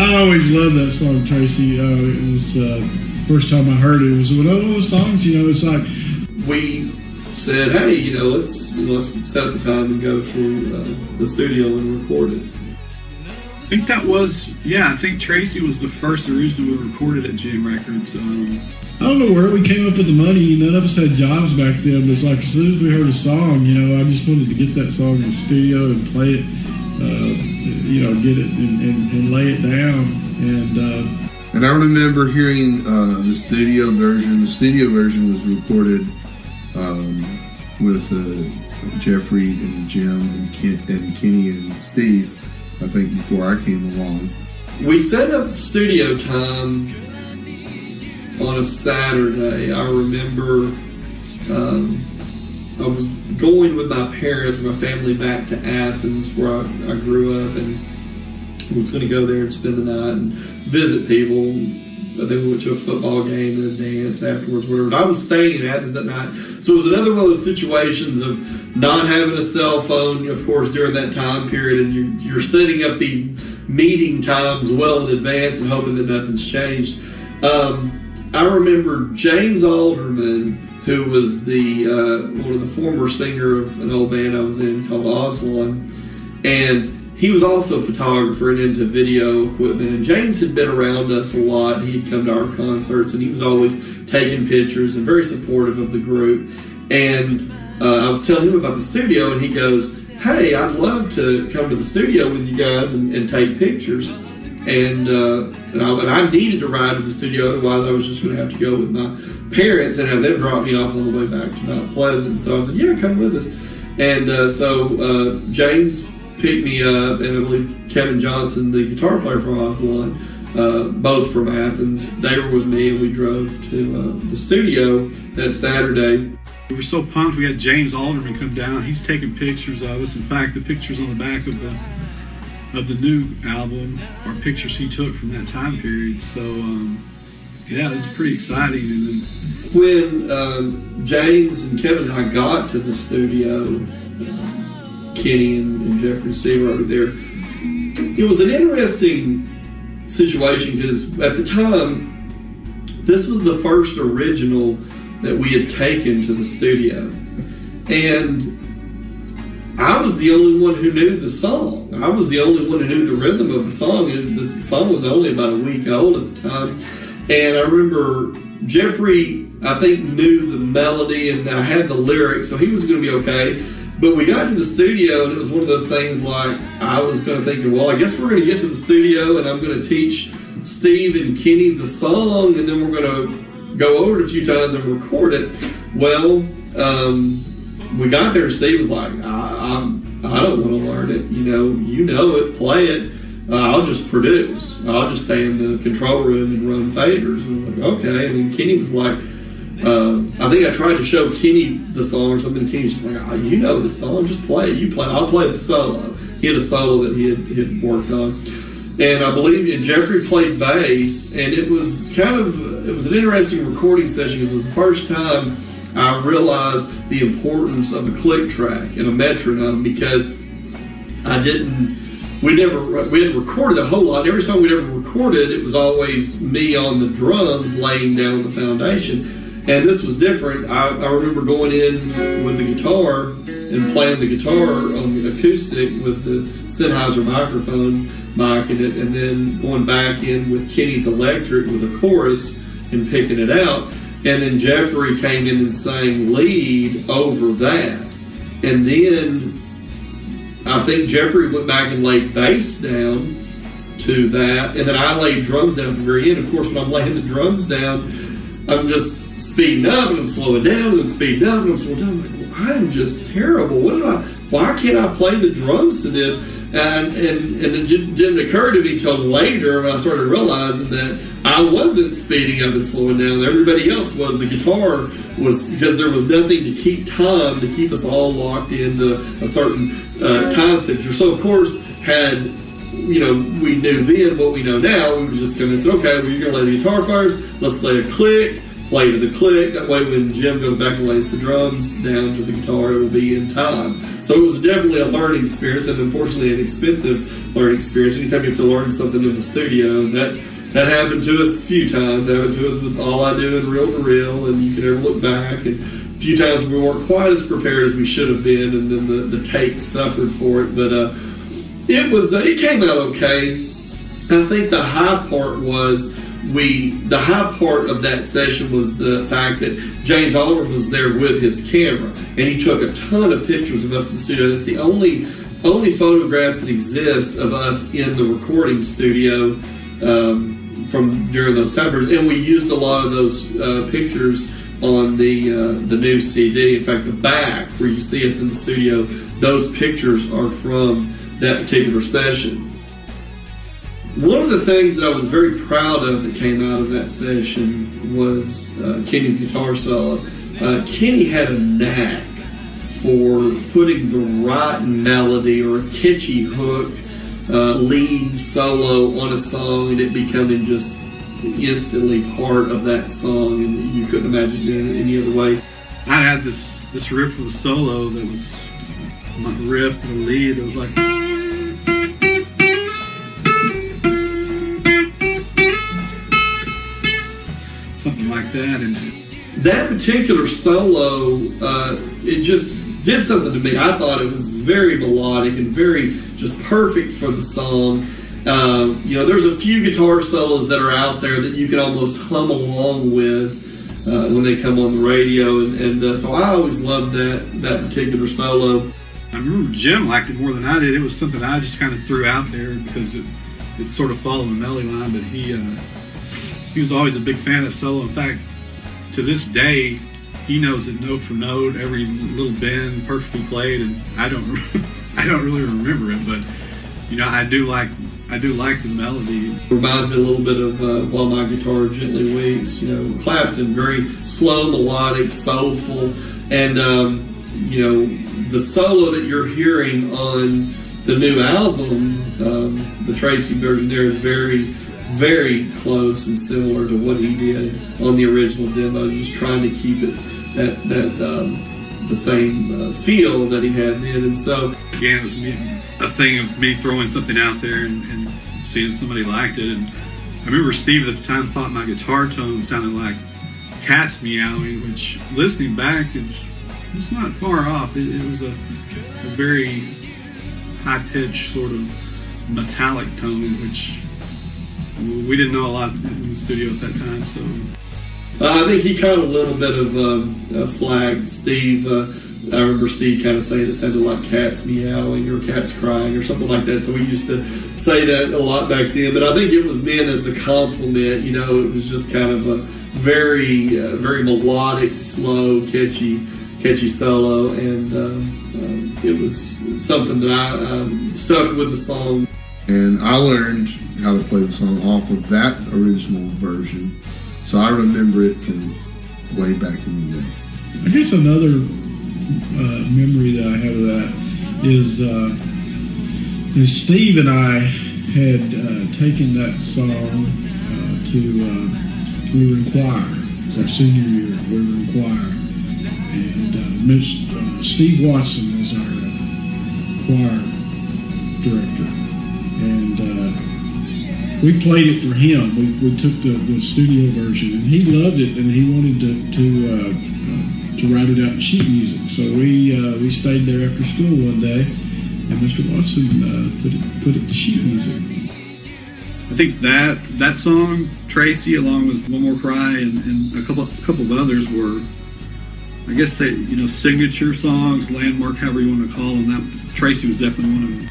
I always loved that song, Tracy. It was first time I heard it. It was one of those songs. It's like we said, hey, let's set up the time and go to the studio and record it. I think that was, I think Traci was the first original we recorded at Jim Records. I don't know where we came up with the money. None of us had jobs back then, but it's like as soon as we heard a song, I just wanted to get that song in the studio and play it, get it and lay it down. And I remember hearing the studio version. The studio version was recorded with Jeffrey and Jim and Kenny and Steve, I think, before I came along. We set up studio time on a Saturday. I remember I was going with my parents and my family back to Athens, where I grew up, and was going to go there and spend the night and visit people. I think we went to a football game and a dance afterwards, whatever. But I was staying in Athens that night. So it was another one of those situations of not having a cell phone, of course, during that time period, and you're setting up these meeting times well in advance and hoping that nothing's changed. I remember James Alderman, who was one of the former singer of an old band I was in called Aslan, and he was also a photographer and into video equipment. And James had been around us a lot. He'd come to our concerts, and he was always taking pictures and very supportive of the group. And I was telling him about the studio, and he goes, hey, I'd love to come to the studio with you guys and take pictures. And I needed to ride to the studio, otherwise I was just going to have to go with my parents and have them drop me off on the way back to Mount Pleasant. So I said, yeah, come with us. And so James picked me up, and I believe Kevin Johnson, the guitar player from Aslan, both from Athens, they were with me, and we drove to the studio that Saturday. We were so pumped. We had James Alderman come down. He's taking pictures of us. In fact, the pictures on the back of the new album are pictures he took from that time period. So it was pretty exciting. And then when James and Kevin and I got to the studio, Kenny and Jeffrey and Steve were over there, it was an interesting situation because at the time, this was the first original that we had taken to the studio. And I was the only one who knew the song. I was the only one who knew the rhythm of the song. And the song was only about a week old at the time. And I remember Jeffrey, I think, knew the melody, and I had the lyrics, so he was going to be okay. But we got to the studio, and it was one of those things like, I was going to think, well, I guess we're going to get to the studio, and I'm going to teach Steve and Kenny the song, and then we're going to go over it a few times and record it. Well, we got there, and Steve was like, I don't want to learn it. You know it, play it. I'll just produce. I'll just stay in the control room and run faders. And we're like, okay. And then Kenny was like, I think I tried to show Kenny the song or something. Kenny's just like, you know the song, just play it. You play it. I'll play the solo. He had a solo that he had worked on. And I believe Jeffrey played bass, and it was an interesting recording session. It was the first time I realized the importance of a click track and a metronome, because we hadn't recorded a whole lot. Every song we'd ever recorded, it was always me on the drums laying down the foundation. And this was different. I remember going in with the guitar and playing the guitar on the acoustic with the Sennheiser microphone mic in it, and then going back in with Kenny's electric with a chorus and picking it out. And then Jeffrey came in and sang lead over that. And then I think Jeffrey went back and laid bass down to that. And then I laid drums down at the very end. Of course, when I'm laying the drums down, I'm just speeding up and I'm slowing down and I'm speeding up and I'm slowing down. I'm like, well, I'm just terrible. Why can't I play the drums to this? And it didn't occur to me until later when I started realizing that I wasn't speeding up and slowing down. Everybody else was. The guitar was, because there was nothing to keep time, to keep us all locked into a certain time signature. So, of course, we knew then what we know now, we would just come in and say, okay, well, you're going to lay the guitar first, let's lay a click, play to the click. That way when Jim goes back and lays the drums down to the guitar, it will be in time. So it was definitely a learning experience, and unfortunately an expensive learning experience. Anytime you have to learn something in the studio, that happened to us a few times. It happened to us with All I Do and Reel to Reel, and You Can Never Look Back, and a few times we weren't quite as prepared as we should have been, and then the take suffered for it. But it came out okay. I think the high part of that session was the fact that James Alderman was there with his camera, and he took a ton of pictures of us in the studio. That's the only photographs that exist of us in the recording studio from during those time periods, and we used a lot of those pictures on the new CD. In fact, the back where you see us in the studio, those pictures are from that particular session. One of the things that I was very proud of that came out of that session was Kenny's guitar solo. Kenny had a knack for putting the right melody or a catchy hook, lead solo on a song, and it becoming just instantly part of that song, and you couldn't imagine doing it any other way. I had this riff for the solo that was not a riff, but a lead. It was like... something like that. And that particular solo, it just did something to me. I thought it was very melodic and very just perfect for the song. There's a few guitar solos that are out there that you can almost hum along with when they come on the radio, and so I always loved that particular solo. I remember Jim liked it more than I did. It was something I just kind of threw out there because it sort of followed the melody line, but he was always a big fan of that solo. In fact, to this day, he knows it note for note, every little bend perfectly played, and I don't really remember it, but I do like the melody. It reminds me a little bit of While My Guitar Gently Weeps. Clapton, very slow, melodic, soulful, and the solo that you're hearing on the new album, the Traci version there, is very, very close and similar to what he did on the original demo, just trying to keep it the same feel that he had then. And so again, it was a thing of me throwing something out there and seeing if somebody liked it. And I remember Steve at the time thought my guitar tone sounded like cats meowing, which listening back, it's not far off. It was a very high-pitched sort of metallic tone, which we didn't know a lot in the studio at that time. So I think he caught a little bit of flag. Steve, I remember Steve kind of saying it sounded like cats meowing or cats crying or something like that. So we used to say that a lot back then. But I think it was meant as a compliment. It was just kind of a very, very melodic, slow, catchy solo, and it was something that I stuck with the song. And I learned how to play the song off of that original version, so I remember it from way back in the day. I guess another memory that I have of that is Steve and I had taken that song we were in choir. It was our senior year. We were in choir, and Steve Watson was our choir director, and we played it for him. We took the studio version, and he loved it, and he wanted to write it out in sheet music. So we stayed there after school one day, and Mr. Watson put it to sheet music. I think that song, Traci, along with One More Cry and a couple of others, were, I guess, they signature songs, landmark, however you want to call them. That Traci was definitely one of them.